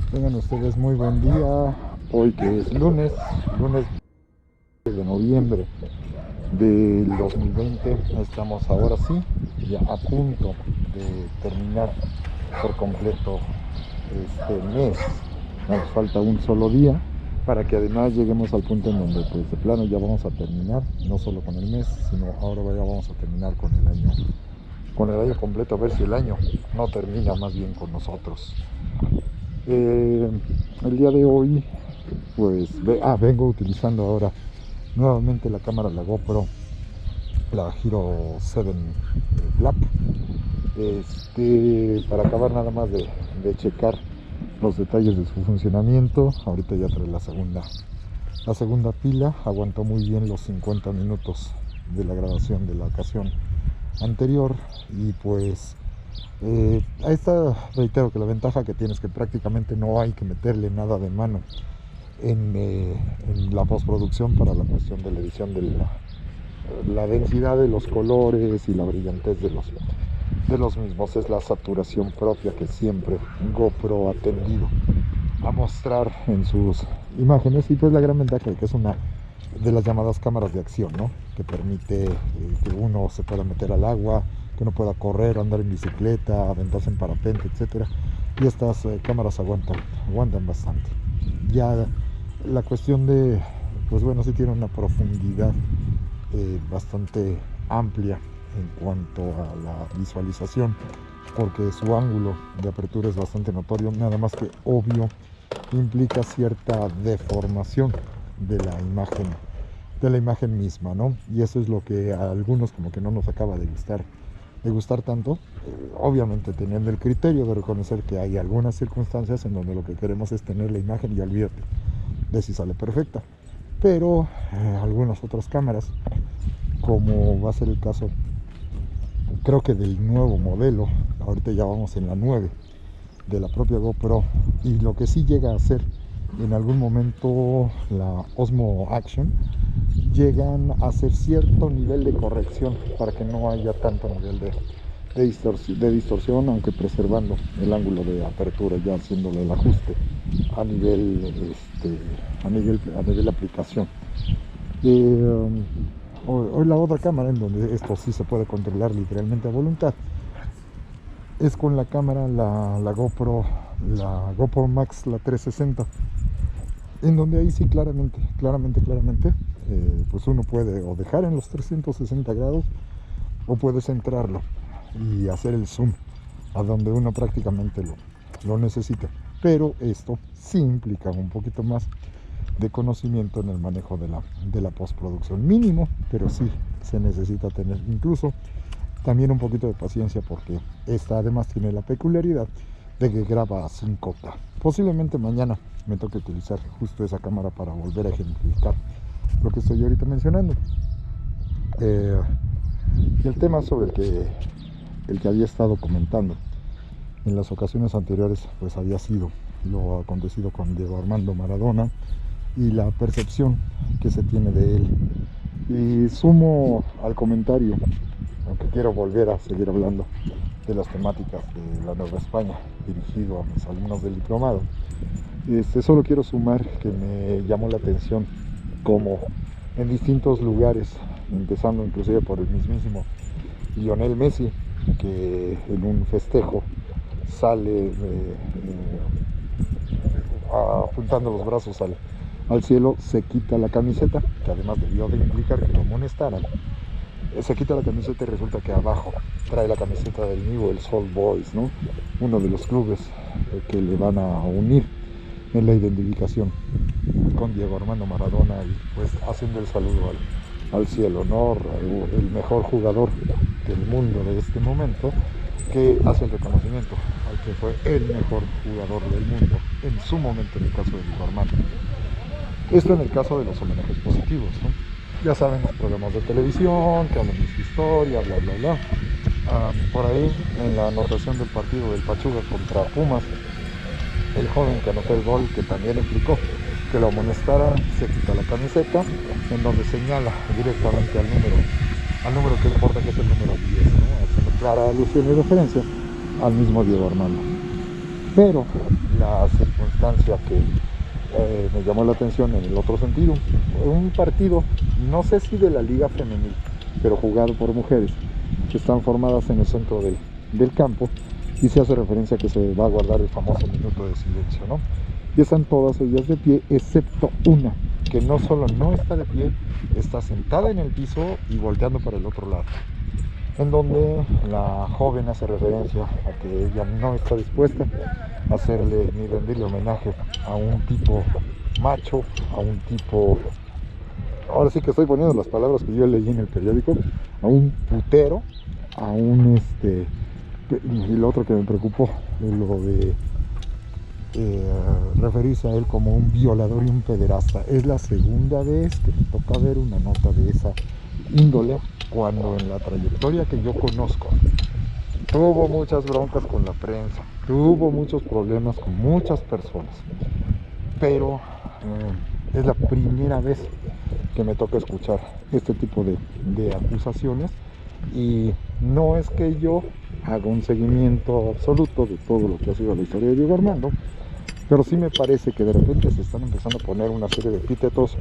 Tengan ustedes muy buen día, hoy que es lunes de noviembre del 2020. Estamos ahora sí ya a punto de terminar por completo este mes. Nos falta un solo día para que además lleguemos al punto en donde pues de plano ya vamos a terminar, no solo con el mes, sino ahora ya vamos a terminar con el año completo, a ver si el año no termina más bien con nosotros. El día de hoy pues vengo utilizando ahora nuevamente la cámara, la GoPro, la Hero 7 Black, para acabar nada más de checar los detalles de su funcionamiento. Ahorita ya trae la segunda pila, aguantó muy bien los 50 minutos de la grabación de la ocasión anterior. Y pues ahí está, reitero que la ventaja que tiene es que prácticamente no hay que meterle nada de mano en la postproducción para la cuestión de la edición de la densidad de los colores y la brillantez de los mismos. Es la saturación propia que siempre GoPro ha tendido a mostrar en sus imágenes, y pues la gran ventaja de que es una de las llamadas cámaras de acción, ¿no? Que permite que uno se pueda meter al agua, que uno pueda correr, andar en bicicleta, aventarse en parapente, etcétera. Y estas cámaras aguantan bastante. Ya la cuestión de, pues bueno, sí tiene una profundidad bastante amplia en cuanto a la visualización, porque su ángulo de apertura es bastante notorio, nada más que obvio implica cierta deformación de la imagen misma, ¿no? Y eso es lo que a algunos como que no nos acaba de gustar tanto, obviamente teniendo el criterio de reconocer que hay algunas circunstancias en donde lo que queremos es tener la imagen y olvídate de si sale perfecta. Pero algunas otras cámaras, como va a ser el caso creo que del nuevo modelo, ahorita ya vamos en la 9 de la propia GoPro, y lo que sí llega a ser en algún momento la Osmo Action, llegan a hacer cierto nivel de corrección para que no haya tanto nivel de distorsión, aunque preservando el ángulo de apertura, ya haciéndole el ajuste a nivel de aplicación. Hoy la otra cámara en donde esto sí se puede controlar literalmente a voluntad es con la cámara, la GoPro Max, la 360, en donde ahí sí claramente pues uno puede o dejar en los 360 grados o puede centrarlo y hacer el zoom a donde uno prácticamente lo necesita. Pero esto sí implica un poquito más de conocimiento en el manejo de la postproducción, mínimo, pero sí se necesita tener incluso también un poquito de paciencia, porque esta además tiene la peculiaridad de que graba a 5K. Posiblemente mañana me toque utilizar justo esa cámara para volver a ejemplificar lo que estoy ahorita mencionando. Y el tema sobre el que había estado comentando en las ocasiones anteriores, pues había sido lo acontecido con Diego Armando Maradona y la percepción que se tiene de él. Y sumo al comentario, aunque quiero volver a seguir hablando de las temáticas de la Nueva España dirigido a mis alumnos del diplomado, solo quiero sumar que me llamó la atención como en distintos lugares, empezando inclusive por el mismísimo Lionel Messi, que en un festejo sale apuntando los brazos al cielo, se quita la camiseta, que además debió de implicar que lo amonestaran. Se quita la camiseta y resulta que abajo trae la camiseta del Newell's Old Boys, ¿no? Uno de los clubes que le van a unir en la identificación con Diego Armando Maradona y pues haciendo el saludo al cielo, ¿no? El mejor jugador del mundo de este momento, que hace el reconocimiento al que fue el mejor jugador del mundo en su momento, en el caso de Diego Armando. Esto en el caso de los homenajes positivos, ¿no? Ya saben, los programas de televisión que hablan de su historia, bla bla bla. Por ahí, en la anotación del partido del Pachuca contra Pumas, el joven que anotó el gol, que también implicó que lo amonestaran, se quita la camiseta, en donde señala directamente al número que importa, que es el número 10, ¿no? Haciendo clara alusión y referencia al mismo Diego Armando. Pero la circunstancia que me llamó la atención en el otro sentido, un partido, no sé si de la liga femenil, pero jugado por mujeres, que están formadas en el centro del campo, y se hace referencia a que se va a guardar el famoso minuto de silencio, ¿no? Y están todas ellas de pie, excepto una, que no solo no está de pie, está sentada en el piso y volteando para el otro lado, en donde la joven hace referencia a que ella no está dispuesta a hacerle ni rendirle homenaje a un tipo macho, a un tipo, ahora sí que estoy poniendo las palabras que yo leí en el periódico, a un putero, a un y lo otro que me preocupó, lo de referirse a él como un violador y un pederasta. Es la segunda vez que me toca ver una nota de esa índole, cuando en la trayectoria que yo conozco tuvo muchas broncas con la prensa, tuvo muchos problemas con muchas personas, pero es la primera vez que me toca escuchar este tipo de acusaciones. Y no es que yo haga un seguimiento absoluto de todo lo que ha sido la historia de Diego Armando, pero sí me parece que de repente se están empezando a poner una serie de epítetos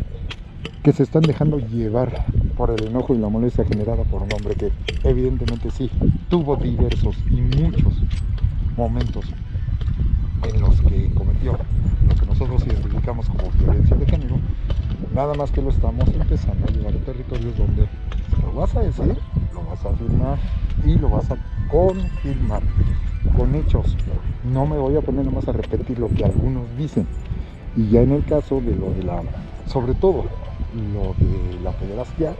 que se están dejando llevar por el enojo y la molestia generada por un hombre que evidentemente sí tuvo diversos y muchos momentos en los que cometió lo que nosotros identificamos como violencia de género, nada más que lo estamos empezando a llevar a territorios donde lo vas a decir, lo vas a afirmar y lo vas a confirmar con hechos. No me voy a poner nomás a repetir lo que algunos dicen. Y ya en el caso de lo de sobre todo lo de la pederastia,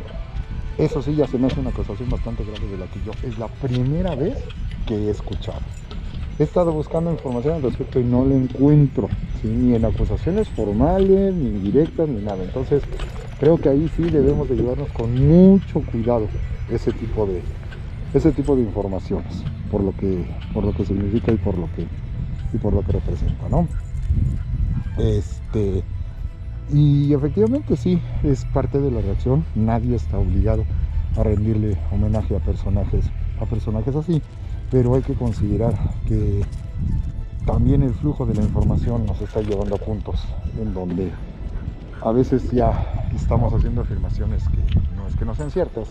eso sí ya se me hace una acusación bastante grave, de la que yo es la primera vez que he escuchado. He estado buscando información al respecto y no la encuentro, ¿sí? Ni en acusaciones formales, ni directas, ni nada. Entonces creo que ahí sí debemos de llevarnos con mucho cuidado ese tipo de informaciones, por lo que significa y por lo que representa, ¿no? Y efectivamente sí, es parte de la reacción. Nadie está obligado a rendirle homenaje a personajes así, pero hay que considerar que también el flujo de la información nos está llevando a puntos en donde a veces ya estamos haciendo afirmaciones que no es que no sean ciertas,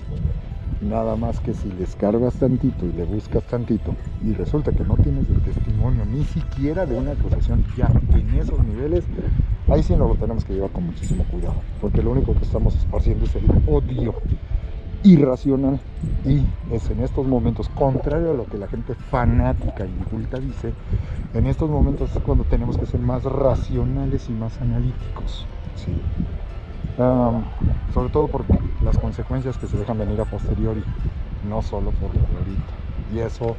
nada más que si les cargas tantito y le buscas tantito y resulta que no tienes el testimonio ni siquiera de una acusación ya en esos niveles, ahí sí nos lo tenemos que llevar con muchísimo cuidado, porque lo único que estamos esparciendo es el odio irracional, y es en estos momentos, contrario a lo que la gente fanática y inculta dice, en estos momentos es cuando tenemos que ser más racionales y más analíticos, ¿sí? Sobre todo por las consecuencias que se dejan venir a posteriori, no solo por lo de ahorita. Y eso,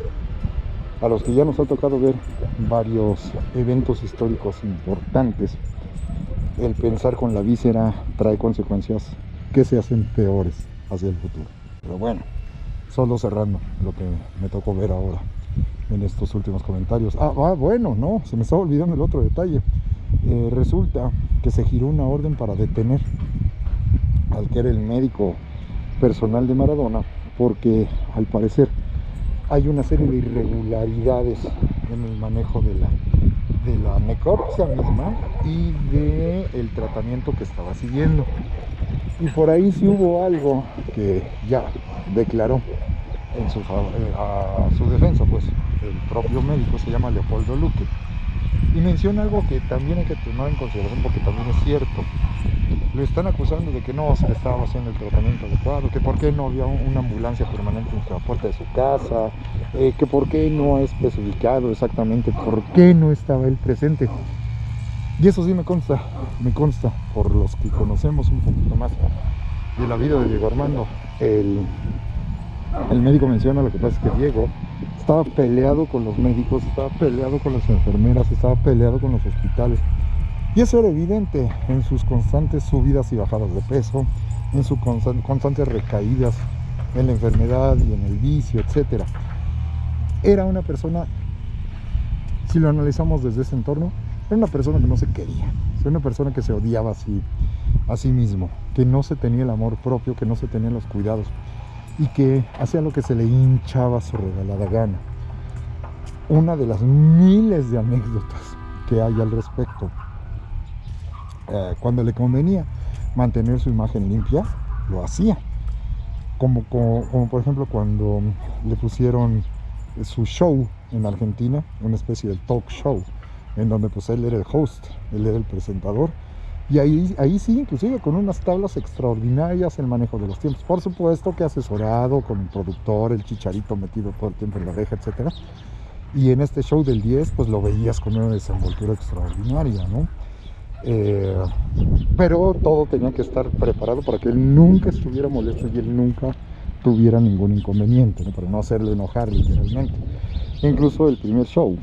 a los que ya nos ha tocado ver varios eventos históricos importantes, el pensar con la víscera trae consecuencias que se hacen peores hacia el futuro. Pero bueno, solo cerrando lo que me tocó ver ahora en estos últimos comentarios. Bueno, no, se me estaba olvidando el otro detalle. Resulta que se giró una orden para detener al que era el médico personal de Maradona, porque al parecer hay una serie de irregularidades en el manejo de la necropsia misma y del tratamiento que estaba siguiendo. Y por ahí sí hubo algo que ya declaró en a su defensa, pues el propio médico, se llama Leopoldo Luque, y menciona algo que también hay que tomar en consideración, porque también es cierto. Lo están acusando de que no se le estaba haciendo el tratamiento adecuado, que por qué no había una ambulancia permanente en la puerta de su casa, que por qué no ha especificado exactamente por qué no estaba él presente. Y eso sí me consta por los que conocemos un poquito más de la vida de Diego Armando. El médico menciona, lo que pasa es que Diego estaba peleado con los médicos, estaba peleado con las enfermeras, estaba peleado con los hospitales. Y eso era evidente en sus constantes subidas y bajadas de peso, en sus constantes recaídas en la enfermedad y en el vicio, etc. Era una persona, si lo analizamos desde ese entorno, era una persona que no se quería, era una persona que se odiaba a sí mismo, que no se tenía el amor propio, que no se tenían los cuidados y que hacía lo que se le hinchaba su regalada gana. Una de las miles de anécdotas que hay al respecto, cuando le convenía mantener su imagen limpia, lo hacía. Como por ejemplo cuando le pusieron su show en Argentina, una especie de talk show, en donde pues él era el host, él era el presentador, y ahí sí, inclusive con unas tablas extraordinarias, el manejo de los tiempos, por supuesto que asesorado con el productor, el Chicharito metido todo el tiempo en la oreja, etcétera. Y en este show del 10 pues lo veías con una desenvoltura extraordinaria, ¿no? Pero todo tenía que estar preparado para que él nunca estuviera molesto y él nunca tuviera ningún inconveniente, ¿no? Para no hacerle enojar literalmente. Incluso el primer show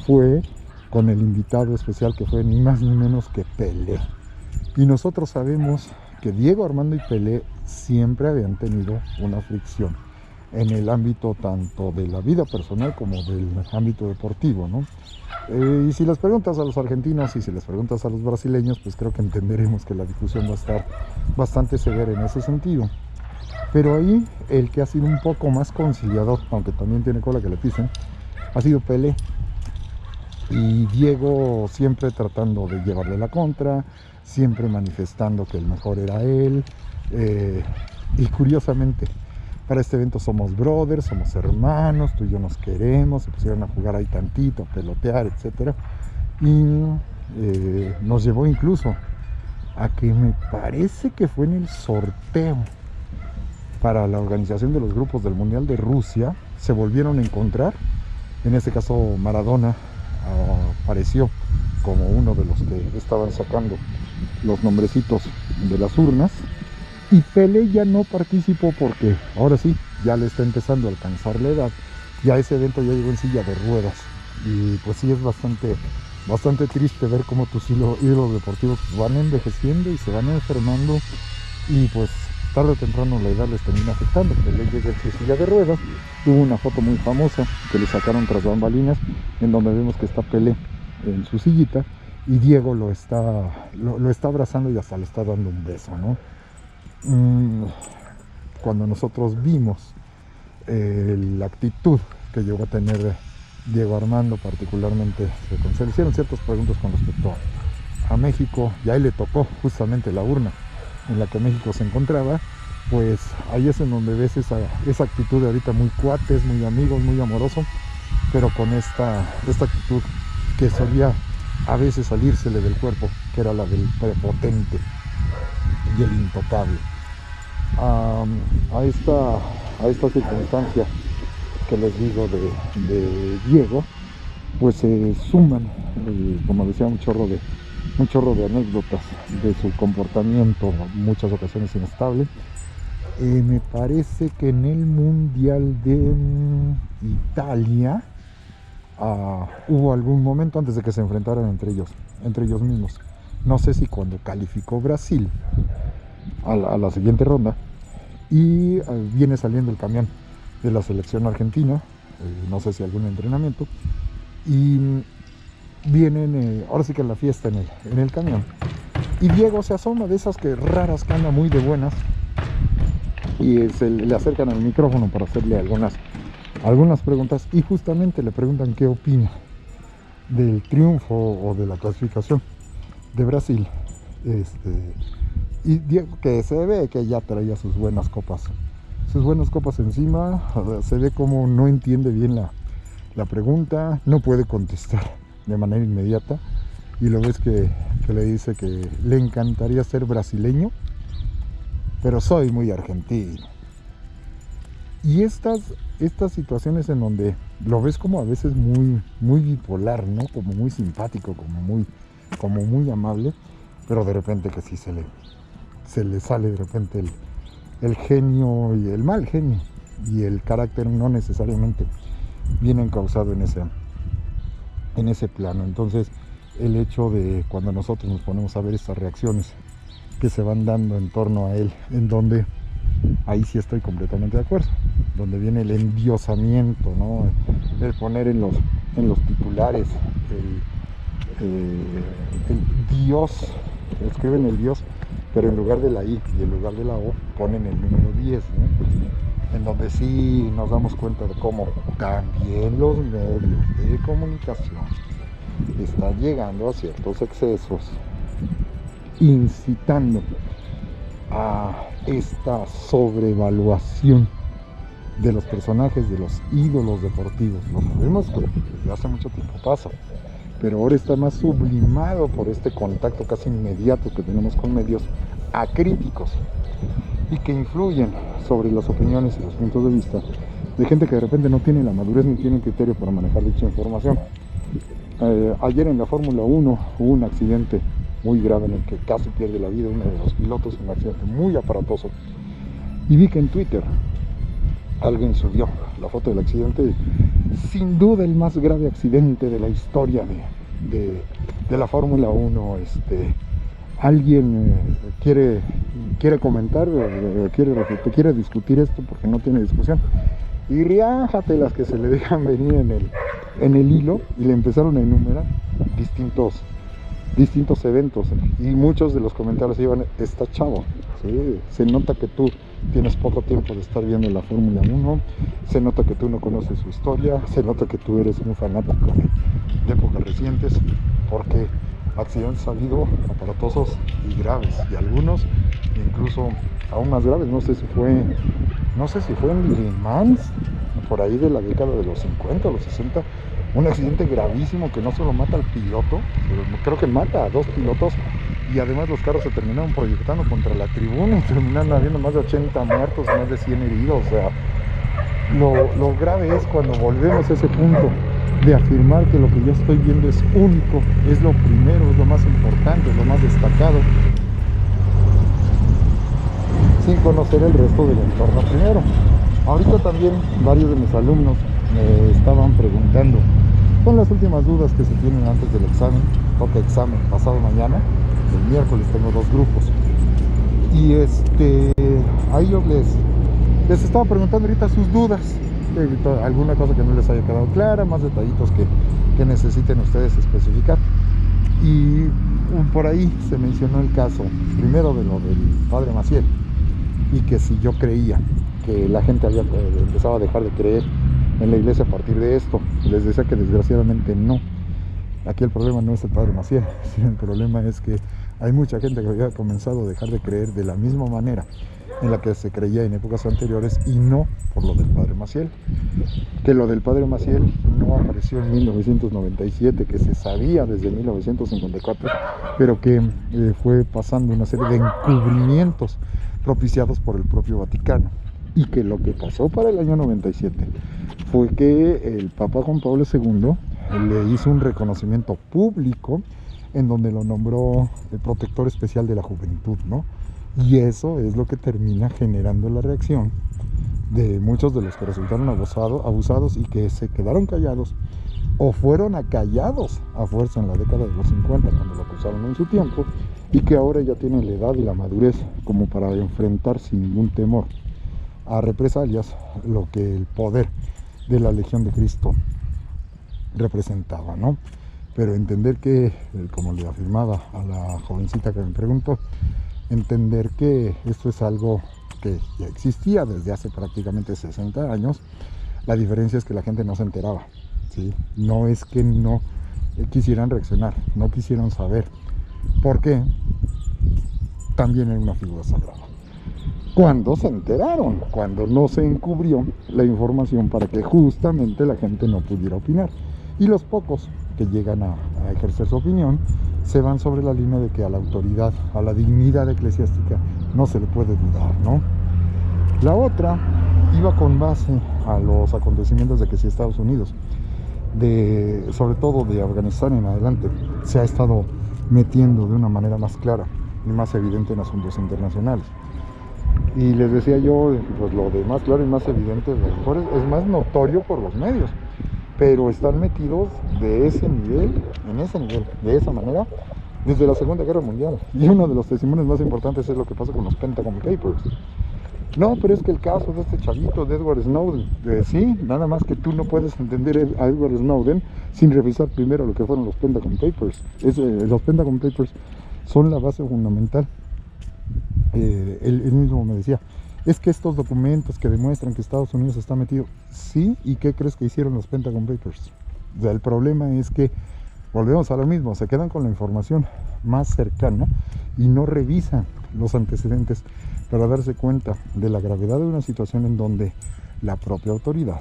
fue con el invitado especial, que fue ni más ni menos que Pelé. Y nosotros sabemos que Diego Armando y Pelé siempre habían tenido una fricción en el ámbito tanto de la vida personal como del ámbito deportivo, ¿no? Y si les preguntas a los argentinos y si les preguntas a los brasileños, pues creo que entenderemos que la discusión va a estar bastante severa en ese sentido. Pero ahí el que ha sido un poco más conciliador, aunque también tiene cola que le pisen, ha sido Pelé. Y Diego siempre tratando de llevarle la contra, siempre manifestando que el mejor era él. Y curiosamente, para este evento somos brothers, somos hermanos, tú y yo nos queremos, se pusieron a jugar ahí tantito, a pelotear, etc. Y nos llevó incluso a que me parece que fue en el sorteo para la organización de los grupos del Mundial de Rusia, se volvieron a encontrar. En este caso Maradona apareció como uno de los que estaban sacando los nombrecitos de las urnas, y Pelé ya no participó porque ahora sí, ya le está empezando a alcanzar la edad, ya ese evento ya llegó en silla de ruedas, y pues sí es bastante triste ver cómo tus ídolos deportivos van envejeciendo y se van enfermando, y pues tarde o temprano la edad les termina afectando. Pelé llega en su silla de ruedas. Hubo una foto muy famosa que le sacaron tras bambalinas, en donde vemos que está Pelé en su sillita y Diego lo está abrazando y hasta le está dando un beso, ¿no? Cuando nosotros vimos la actitud que llegó a tener Diego Armando, particularmente se le hicieron ciertas preguntas con respecto a México, y ahí le tocó justamente la urna en la que México se encontraba, pues ahí es en donde ves esa actitud de ahorita muy cuates, muy amigos, muy amoroso, pero con esta actitud que solía a veces salírsele del cuerpo, que era la del prepotente y el intocable. A esta circunstancia que les digo de Diego, pues se suman, como decía, un chorro de anécdotas de su comportamiento, muchas ocasiones inestable. Me parece que en el Mundial de Italia hubo algún momento antes de que se enfrentaran entre ellos mismos. No sé si cuando calificó Brasil a la siguiente ronda y viene saliendo el camión de la selección argentina, no sé si algún entrenamiento, y vienen, ahora sí que la fiesta en el camión, y Diego se asoma, de esas que raras, que anda muy de buenas, y le acercan al micrófono para hacerle algunas preguntas, y justamente le preguntan qué opina del triunfo o de la clasificación de Brasil. Y Diego, que se ve que ya traía sus buenas copas encima, se ve como no entiende bien la pregunta, no puede contestar de manera inmediata, y lo ves que le dice que le encantaría ser brasileño, pero soy muy argentino. Y estas situaciones en donde lo ves como a veces muy bipolar, ¿no? Como muy simpático, como muy como muy amable, pero de repente que sí se le sale de repente el genio y el mal genio, y el carácter no necesariamente viene encauzado en ese plano. Entonces el hecho de cuando nosotros nos ponemos a ver estas reacciones que se van dando en torno a él, en donde ahí sí estoy completamente de acuerdo, donde viene el endiosamiento, ¿no? El poner en los titulares el Dios, escriben el Dios, pero en lugar de la I y en lugar de la O ponen el número 10, ¿no? En donde sí nos damos cuenta de cómo también los medios de comunicación están llegando a ciertos excesos, incitando a esta sobrevaluación de los personajes, de los ídolos deportivos. Lo sabemos que desde hace mucho tiempo pasa, pero ahora está más sublimado por este contacto casi inmediato que tenemos con medios acríticos y que influyen sobre las opiniones y los puntos de vista de gente que de repente no tiene la madurez ni tiene el criterio para manejar dicha información. Ayer en la Fórmula 1 hubo un accidente muy grave en el que casi pierde la vida uno de los pilotos, un accidente muy aparatoso, y vi que en Twitter alguien subió la foto del accidente, sin duda el más grave accidente de la historia de la Fórmula 1. Alguien quiere comentar, quiere discutir esto porque no tiene discusión, y riájate las que se le dejan venir en el hilo, y le empezaron a enumerar distintos eventos, y muchos de los comentarios iban: está chavo, ¿sí? Se nota que tú tienes poco tiempo de estar viendo la Fórmula 1, se nota que tú no conoces su historia, se nota que tú eres un fanático de épocas recientes, porque accidentes ha habido aparatosos y graves, y algunos incluso aún más graves. No sé si fue en Le Mans, por ahí de la década de los 50 o los 60, un accidente gravísimo que no solo mata al piloto, pero creo que mata a 2 pilotos, y además los carros se terminaron proyectando contra la tribuna y terminaron habiendo más de 80 muertos, más de 100 heridos. O sea, lo grave es cuando volvemos a ese punto de afirmar que lo que yo estoy viendo es único, es lo primero, es lo más importante, es lo más destacado, sin conocer el resto del entorno primero. Ahorita también varios de mis alumnos me estaban preguntando, son las últimas dudas que se tienen antes del examen. Toca examen pasado mañana, el miércoles tengo 2 grupos, y a ellos les estaba preguntando ahorita sus dudas, alguna cosa que no les haya quedado clara, más detallitos que necesiten ustedes especificar. Y por ahí se mencionó el caso primero de lo del padre Maciel, y que si yo creía que la gente había empezado a dejar de creer en la iglesia a partir de esto. Les decía que desgraciadamente no. Aquí el problema no es el padre Maciel, sino el problema es que hay mucha gente que había comenzado a dejar de creer de la misma manera en la que se creía en épocas anteriores, y no por lo del padre Maciel. Que lo del padre Maciel no apareció en 1997, que se sabía desde 1954, pero que fue pasando una serie de encubrimientos propiciados por el propio Vaticano. Y que lo que pasó para el año 97 fue que el Papa Juan Pablo II le hizo un reconocimiento público en donde lo nombró el protector especial de la juventud, ¿no? Y eso es lo que termina generando la reacción de muchos de los que resultaron abusados y que se quedaron callados o fueron acallados a fuerza en la década de los 50 cuando lo acusaron en su tiempo, y que ahora ya tienen la edad y la madurez como para enfrentar sin ningún temor a represalias lo que el poder de la Legión de Cristo representaba, ¿no? Pero entender que, como le afirmaba a la jovencita que me preguntó, entender que esto es algo que ya existía desde hace prácticamente 60 años. La diferencia es que la gente no se enteraba, ¿sí? No es que no quisieran reaccionar, no quisieran saber, porque también era una figura sagrada. Cuando se enteraron, cuando no se encubrió la información para que justamente la gente no pudiera opinar, y los pocos que llegan a ejercer su opinión se van sobre la línea de que a la autoridad, a la dignidad eclesiástica no se le puede dudar, ¿no? La otra iba con base a los acontecimientos de que si Estados Unidos, sobre todo de Afganistán en adelante, se ha estado metiendo de una manera más clara y más evidente en asuntos internacionales. Y les decía yo, pues lo de más claro y más evidente, a lo mejor es más notorio por los medios, pero están metidos de ese nivel, en ese nivel, de esa manera, desde la Segunda Guerra Mundial. Y uno de los testimonios más importantes es lo que pasa con los Pentagon Papers. No, pero es que el caso de este chavito, de Edward Snowden, sí, nada más que tú no puedes entender a Edward Snowden sin revisar primero lo que fueron los Pentagon Papers. Los Pentagon Papers son la base fundamental. Él mismo me decía, es que estos documentos que demuestran que Estados Unidos está metido, sí, ¿y qué crees que hicieron los Pentagon Papers? O sea, el problema es que volvemos a lo mismo, se quedan con la información más cercana y no revisan los antecedentes para darse cuenta de la gravedad de una situación en donde la propia autoridad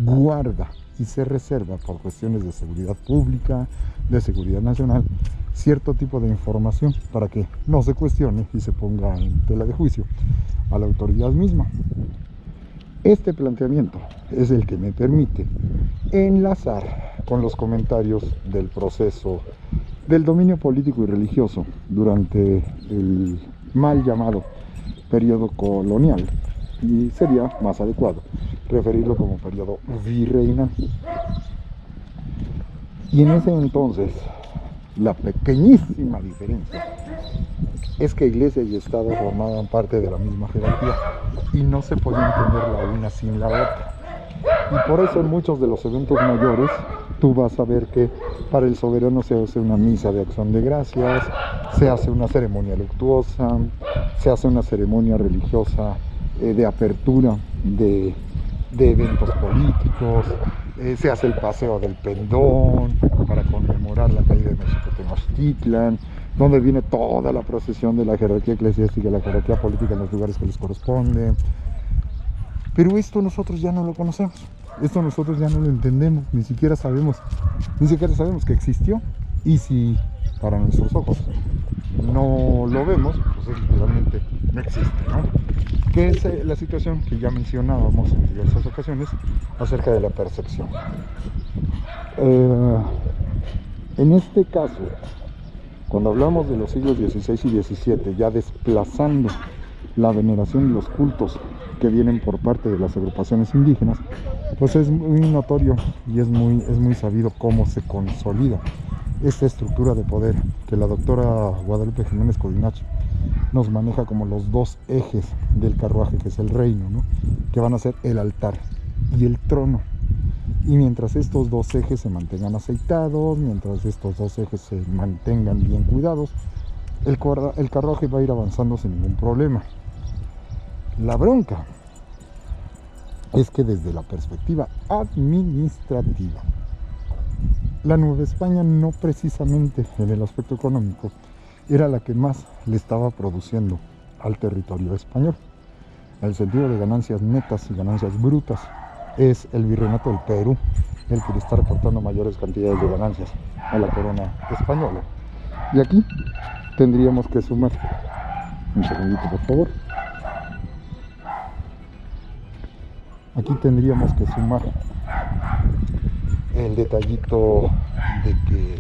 guarda y se reserva por cuestiones de seguridad pública, de seguridad nacional, cierto tipo de información para que no se cuestione y se ponga en tela de juicio a la autoridad misma. Este planteamiento es el que me permite enlazar con los comentarios del proceso del dominio político y religioso durante el mal llamado periodo colonial, y sería más adecuado referirlo como periodo virreinal. Y en ese entonces, la pequeñísima diferencia es que Iglesia y Estado formaban parte de la misma jerarquía y no se podía entender la una sin la otra. Y por eso en muchos de los eventos mayores tú vas a ver que para el soberano se hace una misa de acción de gracias, se hace una ceremonia luctuosa, se hace una ceremonia religiosa de apertura de eventos políticos, se hace el paseo del pendón para conmemorar la caída de México Tenochtitlan, donde viene toda la procesión de la jerarquía eclesiástica y la jerarquía política en los lugares que les corresponde. Pero esto nosotros ya no lo conocemos, esto nosotros ya no lo entendemos, ni siquiera sabemos que existió. Y si para nuestros ojos no lo vemos, pues literalmente no existe, ¿no? Que es la situación que ya mencionábamos en diversas ocasiones acerca de la percepción. En este caso, cuando hablamos de los siglos XVI y XVII, ya desplazando la veneración y los cultos que vienen por parte de las agrupaciones indígenas, pues es muy notorio y es muy sabido cómo se consolida esta estructura de poder que la doctora Guadalupe Jiménez Codinache nos maneja como los dos ejes del carruaje, que es el reino, ¿no? Que van a ser el altar y el trono. Y mientras estos dos ejes se mantengan aceitados, mientras estos dos ejes se mantengan bien cuidados, el carruaje va a ir avanzando sin ningún problema. La bronca es que desde la perspectiva administrativa, la Nueva España no precisamente en el aspecto económico era la que más le estaba produciendo al territorio español. En el sentido de ganancias netas y ganancias brutas, es el virreinato del Perú el que le está reportando mayores cantidades de ganancias a la corona española. Y aquí tendríamos que sumar, un segundito por favor, aquí tendríamos que sumar el detallito de que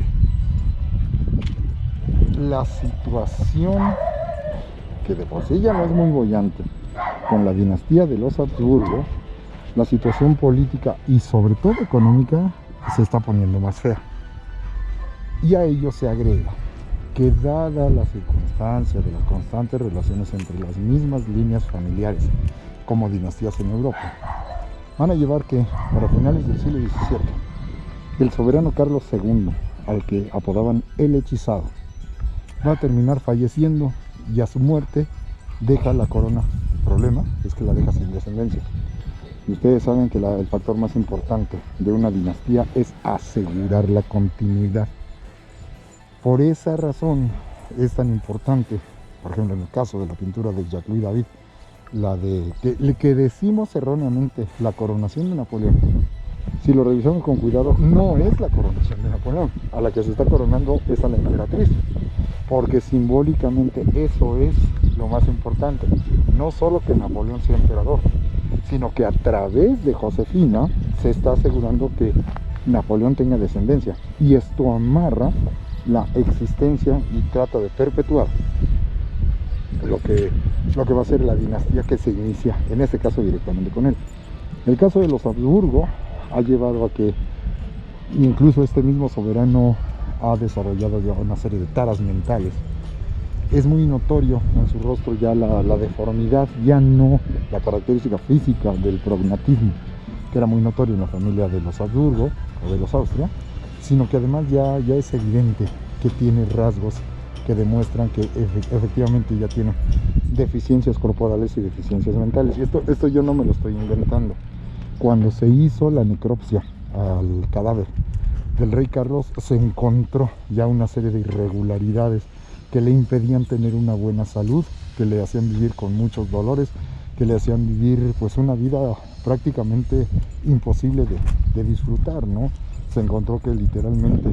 la situación, que de por sí ya no es muy boyante, con la dinastía de los Habsburgo, la situación política y sobre todo económica se está poniendo más fea. Y a ello se agrega que, dada la circunstancia de las constantes relaciones entre las mismas líneas familiares como dinastías en Europa, van a llevar que para finales del siglo XVII el soberano Carlos II, al que apodaban el hechizado, va a terminar falleciendo y a su muerte deja la corona. El problema es que la deja sin descendencia. Y ustedes saben que el factor más importante de una dinastía es asegurar la continuidad. Por esa razón es tan importante, por ejemplo en el caso de la pintura de Jacques-Louis David, la de que decimos erróneamente la coronación de Napoleón. Si lo revisamos con cuidado, no es la coronación de Napoleón. A la que se está coronando es a la emperatriz, porque simbólicamente eso es lo más importante. No solo que Napoleón sea emperador, sino que a través de Josefina se está asegurando que Napoleón tenga descendencia. Y esto amarra la existencia y trata de perpetuar lo que va a ser la dinastía que se inicia, en este caso directamente con él. El caso de los Habsburgo ha llevado a que incluso este mismo soberano ha desarrollado ya una serie de taras mentales. Es muy notorio en su rostro ya la deformidad, ya no la característica física del prognatismo, que era muy notorio en la familia de los Habsburgo o de los Austria, sino que además ya es evidente que tiene rasgos que demuestran que efectivamente ya tiene deficiencias corporales y deficiencias mentales. Y esto yo no me lo estoy inventando. Cuando se hizo la necropsia al cadáver del rey Carlos, se encontró ya una serie de irregularidades que le impedían tener una buena salud, que le hacían vivir con muchos dolores, que le hacían vivir pues una vida prácticamente imposible de disfrutar, ¿no? Se encontró que literalmente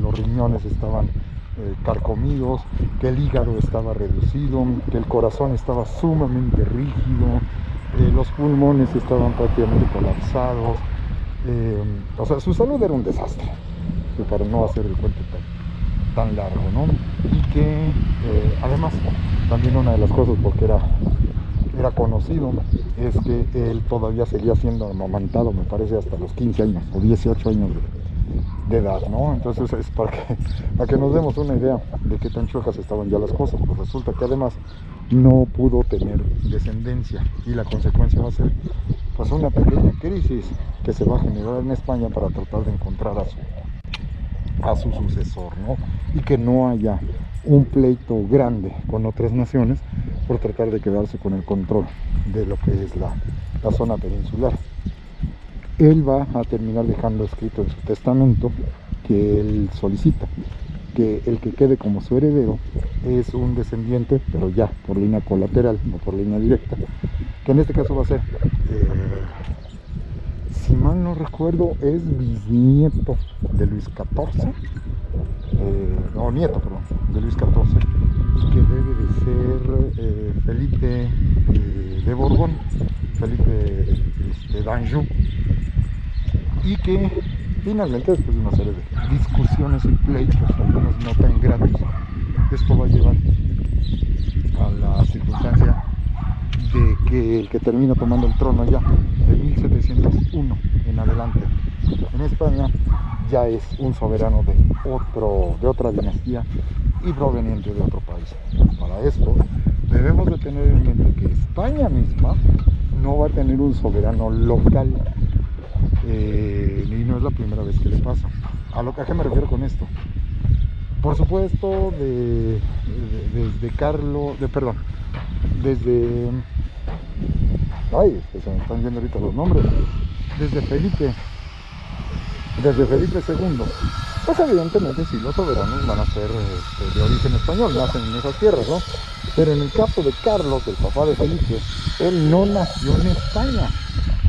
los riñones estaban carcomidos, que el hígado estaba reducido, que el corazón estaba sumamente rígido, los pulmones estaban prácticamente colapsados, o sea, su salud era un desastre, para no hacer el cuento tan largo, ¿no? Y que además también una de las cosas, porque era conocido, es que él todavía seguía siendo amamantado, me parece, hasta los 15 años o 18 años de edad, ¿no? Entonces es para que nos demos una idea de qué tan chuecas estaban ya las cosas. Pues resulta que además no pudo tener descendencia, y la consecuencia va a ser pues una pequeña crisis que se va a generar en España para tratar de encontrar a su sucesor, ¿no? Y que no haya un pleito grande con otras naciones por tratar de quedarse con el control de lo que es la zona peninsular. Él va a terminar dejando escrito en su testamento que él solicita que el que quede como su heredero es un descendiente, pero ya por línea colateral, no por línea directa, que en este caso va a ser, si mal no recuerdo, es bisnieto de Luis XIV, no, nieto, perdón, de Luis XIV, que debe de ser Felipe de Borbón, Felipe d'Anjou, y que finalmente, después de una serie de discusiones y pleitos, algunos no tan gratos, esto va a llevar a la circunstancia de que el que termina tomando el trono ya de 1701 en adelante en España ya es un soberano de otra dinastía y proveniente de otro país. Para esto debemos de tener en mente que España misma no va a tener un soberano local, y no es la primera vez que le pasa. ¿A qué me refiero con esto? Por supuesto, se me están viendo ahorita los nombres, desde Felipe II, pues evidentemente sí, los soberanos van a ser de origen español, nacen en esas tierras, ¿no? Pero en el caso de Carlos, el papá de Felipe, él no nació en España.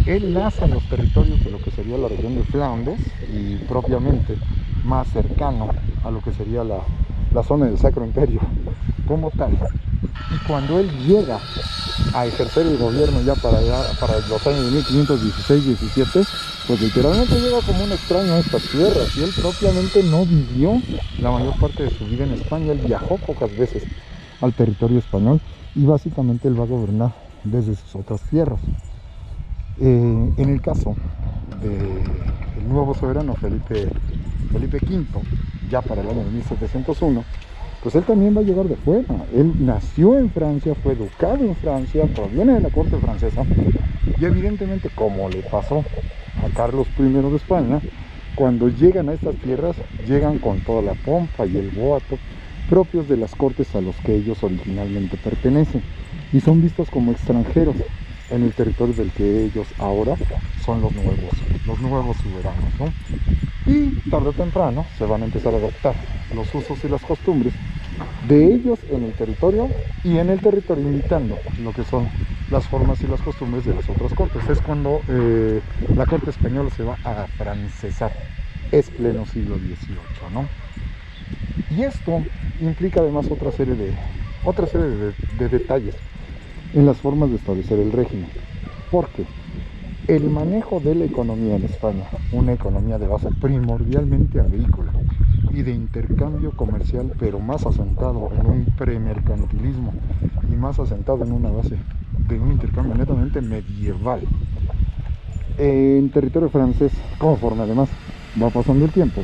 Él nace en los territorios de lo que sería la región de Flandes y propiamente más cercano a lo que sería la zona del Sacro Imperio como tal. Y cuando él llega a ejercer el gobierno ya para los años de 1516-17, pues literalmente llega como un extraño a estas tierras, y él propiamente no vivió la mayor parte de su vida en España. Él viajó pocas veces al territorio español y básicamente él va a gobernar desde sus otras tierras. En el caso del nuevo soberano Felipe V, ya para el año de 1701, pues él también va a llegar de fuera. Él nació en Francia, fue educado en Francia, proviene de la corte francesa, y evidentemente, como le pasó a Carlos I de España, cuando llegan a estas tierras, llegan con toda la pompa y el boato propios de las cortes a los que ellos originalmente pertenecen, y son vistos como extranjeros en el territorio del que ellos ahora son los nuevos soberanos, ¿no? Y tarde o temprano se van a empezar a adoptar los usos y las costumbres de ellos en el territorio, y en el territorio imitando lo que son las formas y las costumbres de las otras cortes. Es cuando la corte española se va a afrancesar, es pleno siglo XVIII, ¿no? Y esto implica además otra serie de detalles en las formas de establecer el régimen, porque El manejo de la economía en España, una economía de base primordialmente agrícola y de intercambio comercial, pero más asentado en un premercantilismo y más asentado en una base de un intercambio netamente medieval. En territorio francés, conforme además va pasando el tiempo,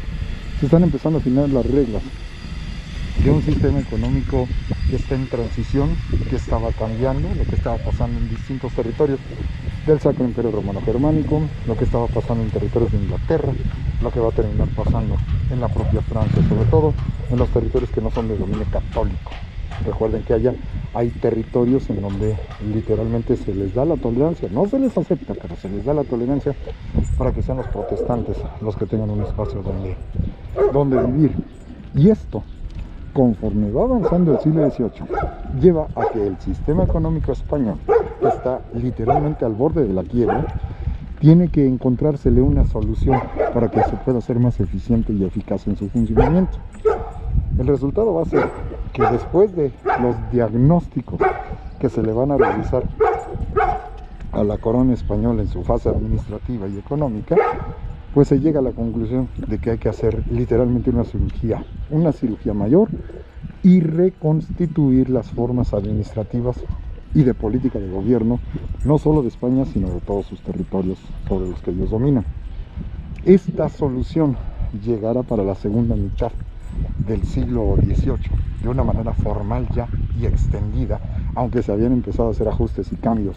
se están empezando a afinar las reglas de un sistema económico que está en transición, que estaba cambiando, lo que estaba pasando en distintos territorios del Sacro Imperio Romano Germánico, lo que estaba pasando en territorios de Inglaterra, lo que va a terminar pasando en la propia Francia, sobre todo en los territorios que no son de dominio católico. Recuerden que allá hay territorios en donde literalmente se les da la tolerancia, no se les acepta, pero se les da la tolerancia para que sean los protestantes los que tengan un espacio donde vivir. Y esto, conforme va avanzando el siglo XVIII, lleva a que el sistema económico español, que está literalmente al borde de la quiebra, tiene que encontrársele una solución para que se pueda ser más eficiente y eficaz en su funcionamiento. El resultado va a ser que después de los diagnósticos que se le van a realizar a la corona española en su fase administrativa y económica, pues se llega a la conclusión de que hay que hacer literalmente una cirugía mayor y reconstituir las formas administrativas y de política de gobierno, no solo de España, sino de todos sus territorios sobre los que ellos dominan. Esta solución llegará para la segunda mitad del siglo XVIII, de una manera formal ya y extendida, aunque se habían empezado a hacer ajustes y cambios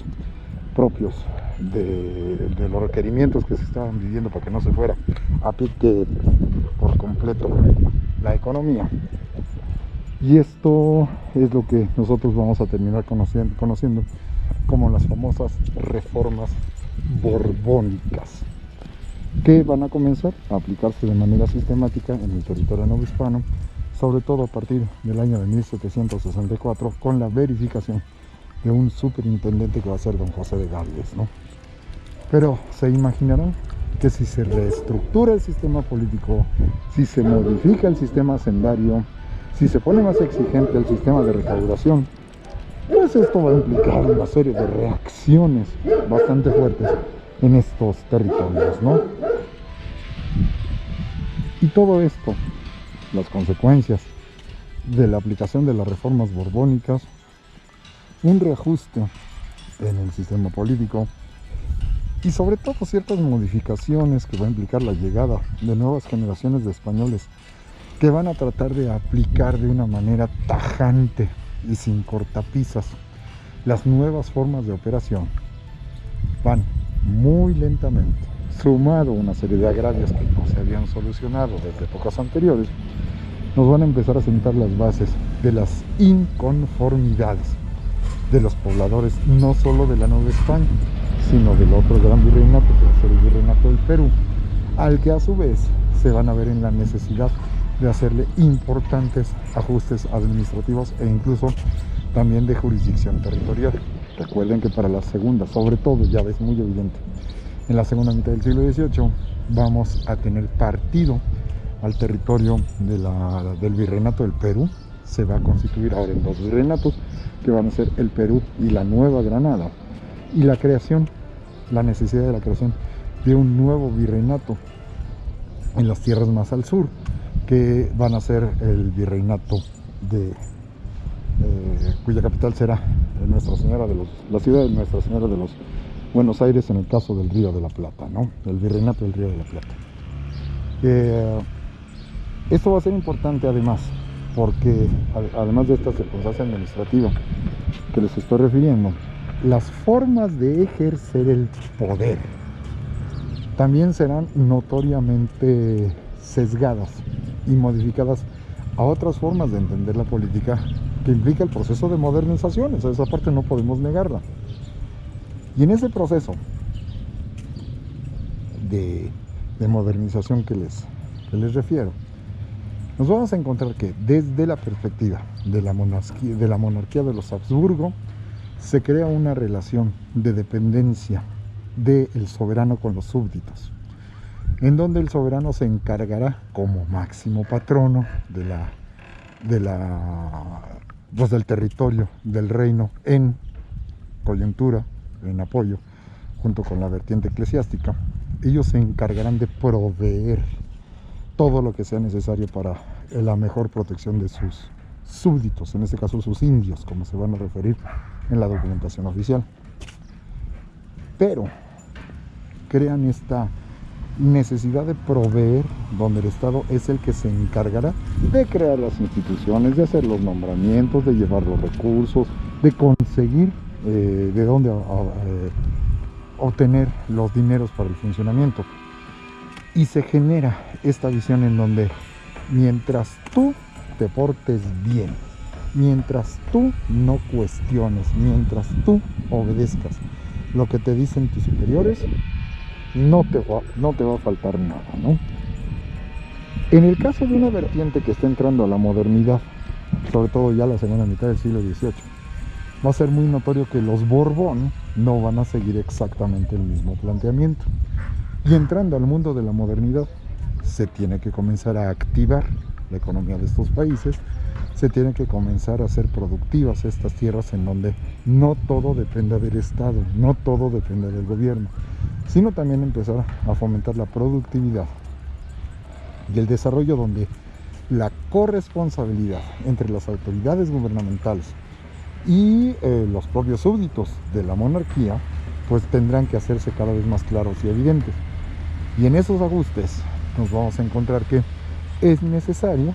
propios de los requerimientos que se estaban viviendo para que no se fuera a pique por completo la economía. Y esto es lo que nosotros vamos a terminar conociendo como las famosas reformas borbónicas, que van a comenzar a aplicarse de manera sistemática en el territorio novohispano, sobre todo a partir del año de 1764, con la verificación de un superintendente que va a ser don José de Gálvez, ¿no? Pero se imaginarán que si se reestructura el sistema político, si se modifica el sistema hacendario, si se pone más exigente el sistema de recaudación, pues esto va a implicar una serie de reacciones bastante fuertes en estos territorios, ¿no? Y todo esto, las consecuencias de la aplicación de las reformas borbónicas, un reajuste en el sistema político y sobre todo ciertas modificaciones que va a implicar la llegada de nuevas generaciones de españoles que van a tratar de aplicar de una manera tajante y sin cortapisas las nuevas formas de operación, van muy lentamente, sumado a una serie de agravios que no se habían solucionado desde épocas anteriores, nos van a empezar a sentar las bases de las inconformidades de los pobladores, no solo de la Nueva España, sino del otro gran virreinato, que va a ser el Virreinato del Perú, al que a su vez se van a ver en la necesidad de hacerle importantes ajustes administrativos e incluso también de jurisdicción territorial. Recuerden que para la segunda, sobre todo, ya es muy evidente, en la segunda mitad del siglo XVIII vamos a tener partido al territorio del Virreinato del Perú. Se va a constituir ahora en dos virreinatos, que van a ser el Perú y la Nueva Granada, y la necesidad de la creación de un nuevo virreinato en las tierras más al sur, que van a ser el virreinato cuya capital será la ciudad de Nuestra Señora de los Buenos Aires, en el caso del Río de la Plata, ¿no? El virreinato del Río de la Plata. Esto va a ser importante además, porque además de esta circunstancia administrativa que les estoy refiriendo, las formas de ejercer el poder también serán notoriamente sesgadas y modificadas a otras formas de entender la política, que implica el proceso de modernización. Esa parte no podemos negarla. Y en ese proceso de modernización que les refiero, nos vamos a encontrar que desde la perspectiva de la monarquía de los Habsburgo se crea una relación de dependencia del soberano con los súbditos, en donde el soberano se encargará como máximo patrono del territorio del reino en coyuntura, en apoyo junto con la vertiente eclesiástica, ellos se encargarán de proveer todo lo que sea necesario para la mejor protección de sus súbditos, en este caso sus indios, como se van a referir en la documentación oficial. Pero crean esta necesidad de proveer, donde el Estado es el que se encargará de crear las instituciones, de hacer los nombramientos, de llevar los recursos, de conseguir de dónde obtener los dineros para el funcionamiento. Y se genera esta visión en donde mientras tú te portes bien, mientras tú no cuestiones, mientras tú obedezcas lo que te dicen tus superiores, no te va a faltar nada, ¿no? En el caso de una vertiente que está entrando a la modernidad, sobre todo ya la segunda mitad del siglo XVIII, va a ser muy notorio que los Borbón no van a seguir exactamente el mismo planteamiento. Y entrando al mundo de la modernidad, se tiene que comenzar a activar la economía de estos países, se tiene que comenzar a hacer productivas estas tierras en donde no todo dependa del Estado, no todo depende del gobierno, sino también empezar a fomentar la productividad y el desarrollo, donde la corresponsabilidad entre las autoridades gubernamentales y los propios súbditos de la monarquía pues tendrán que hacerse cada vez más claros y evidentes. Y en esos ajustes nos vamos a encontrar que es necesario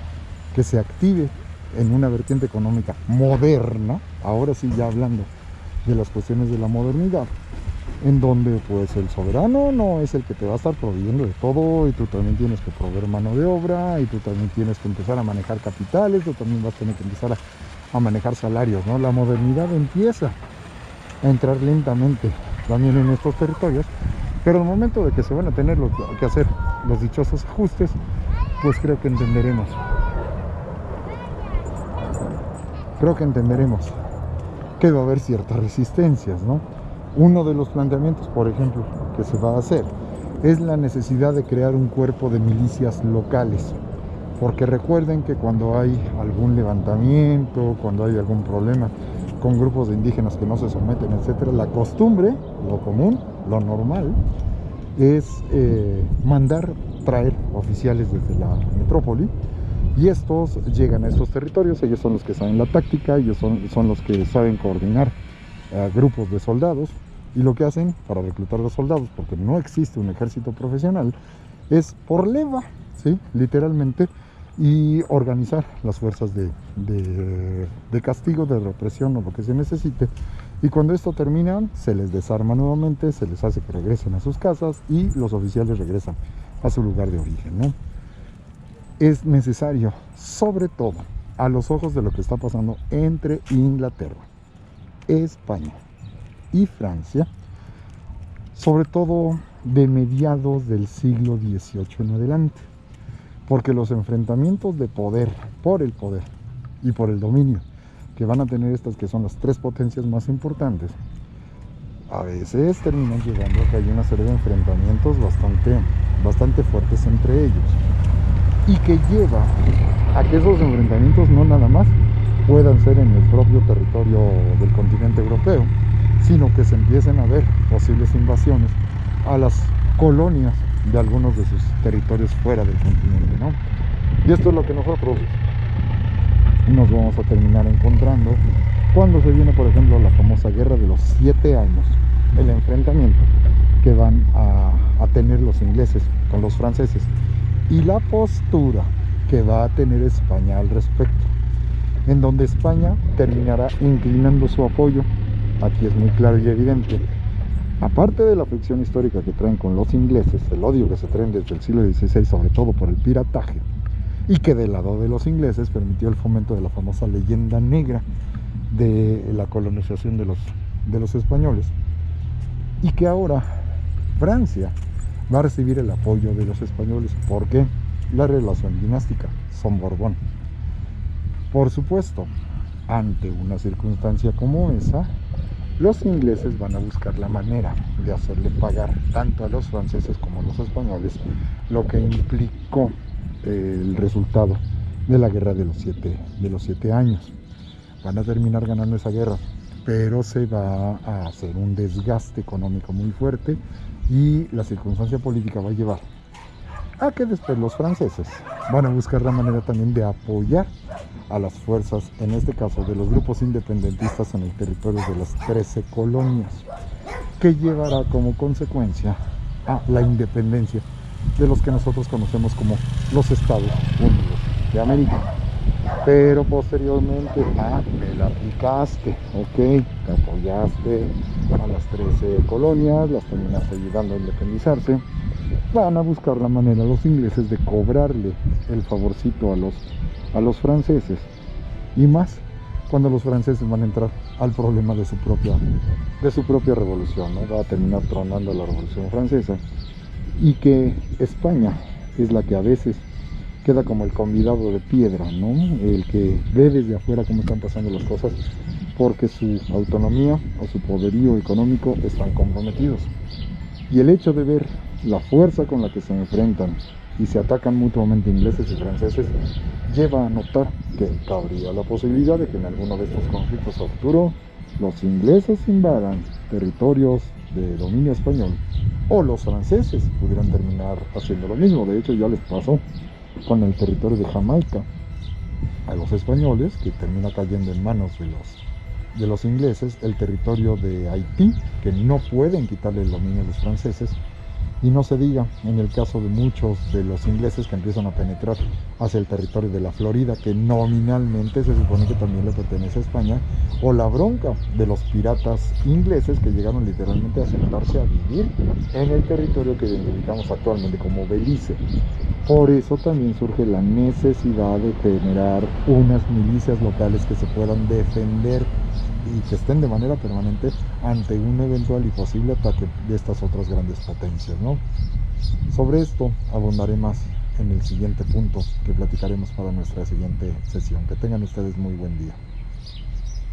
que se active en una vertiente económica moderna, ahora sí ya hablando de las cuestiones de la modernidad, en donde pues el soberano no es el que te va a estar proveyendo de todo, y tú también tienes que proveer mano de obra, y tú también tienes que empezar a manejar capitales, tú también vas a tener que empezar a manejar salarios, ¿no? La modernidad empieza a entrar lentamente también en estos territorios, pero al momento de que se van a tener que hacer los dichosos ajustes, pues creo que entenderemos que va a haber ciertas resistencias, ¿no? Uno de los planteamientos, por ejemplo, que se va a hacer es la necesidad de crear un cuerpo de milicias locales, porque recuerden que cuando hay algún levantamiento, cuando hay algún problema con grupos de indígenas que no se someten, etcétera, la costumbre, lo común, lo normal, es traer oficiales desde la metrópoli, y estos llegan a estos territorios. Ellos son los que saben la táctica, ellos son los que saben coordinar grupos de soldados, y lo que hacen para reclutar los soldados, porque no existe un ejército profesional, es por leva, ¿sí? Literalmente, y organizar las fuerzas de castigo, de represión o lo que se necesite. Y cuando esto termina, se les desarma nuevamente, se les hace que regresen a sus casas, y los oficiales regresan a su lugar de origen, ¿no? Es necesario, sobre todo a los ojos de lo que está pasando entre Inglaterra, España y Francia, sobre todo de mediados del siglo XVIII en adelante, porque los enfrentamientos de poder, por el poder y por el dominio que van a tener estas, que son las tres potencias más importantes, a veces terminan llegando a que hay una serie de enfrentamientos bastante fuertes entre ellos, y que lleva a que esos enfrentamientos no nada más puedan ser en el propio territorio del continente europeo, sino que se empiecen a ver posibles invasiones a las colonias de algunos de sus territorios fuera del continente, ¿no? Y esto es lo que nosotros nos vamos a terminar encontrando cuando se viene, por ejemplo, la famosa guerra de los 7 años, el enfrentamiento que van a tener los ingleses con los franceses, y la postura que va a tener España al respecto, en donde España terminará inclinando su apoyo. Aquí es muy claro y evidente, aparte de la fricción histórica que traen con los ingleses, el odio que se traen desde el siglo XVI, sobre todo por el pirataje, y que del lado de los ingleses permitió el fomento de la famosa leyenda negra de la colonización de los españoles, y que ahora Francia va a recibir el apoyo de los españoles. ¿Por qué? La relación dinástica, son Borbón. Por supuesto, ante una circunstancia como esa, los ingleses van a buscar la manera de hacerle pagar tanto a los franceses como a los españoles lo que implicó el resultado de la guerra de los siete años. Van a terminar ganando esa guerra, pero se va a hacer un desgaste económico muy fuerte y la circunstancia política va a llevar a que después los franceses van a buscar la manera también de apoyar a las fuerzas, en este caso de los grupos independentistas en el territorio de las 13 colonias, que llevará como consecuencia a la independencia de los que nosotros conocemos como los Estados Unidos de América. Pero posteriormente, me la aplicaste, ok, te apoyaste a las 13 colonias, las terminaste ayudando a independizarse. Van a buscar la manera los ingleses de cobrarle el favorcito a los franceses, y más cuando los franceses van a entrar al problema de su propia revolución, ¿no? Va a terminar tronando la revolución francesa, y que España es la que a veces queda como el convidado de piedra, ¿no? El que ve desde afuera cómo están pasando las cosas, porque su autonomía o su poderío económico están comprometidos. Y el hecho de ver la fuerza con la que se enfrentan y se atacan mutuamente ingleses y franceses lleva a notar que cabría la posibilidad de que en alguno de estos conflictos a futuro los ingleses invadan territorios de dominio español, o los franceses pudieran terminar haciendo lo mismo. De hecho, ya les pasó con el territorio de Jamaica a los españoles, que termina cayendo en manos de los ingleses, el territorio de Haití, que no pueden quitarle el dominio a los franceses, y no se diga en el caso de muchos de los ingleses que empiezan a penetrar hacia el territorio de la Florida, que nominalmente se supone que también le pertenece a España, o la bronca de los piratas ingleses que llegaron literalmente a sentarse a vivir en el territorio que identificamos actualmente como Belice. Por eso también surge la necesidad de generar unas milicias locales que se puedan defender y que estén de manera permanente ante un eventual y posible ataque de estas otras grandes potencias, ¿no? Sobre esto abundaré más en el siguiente punto que platicaremos para nuestra siguiente sesión. Que tengan ustedes muy buen día.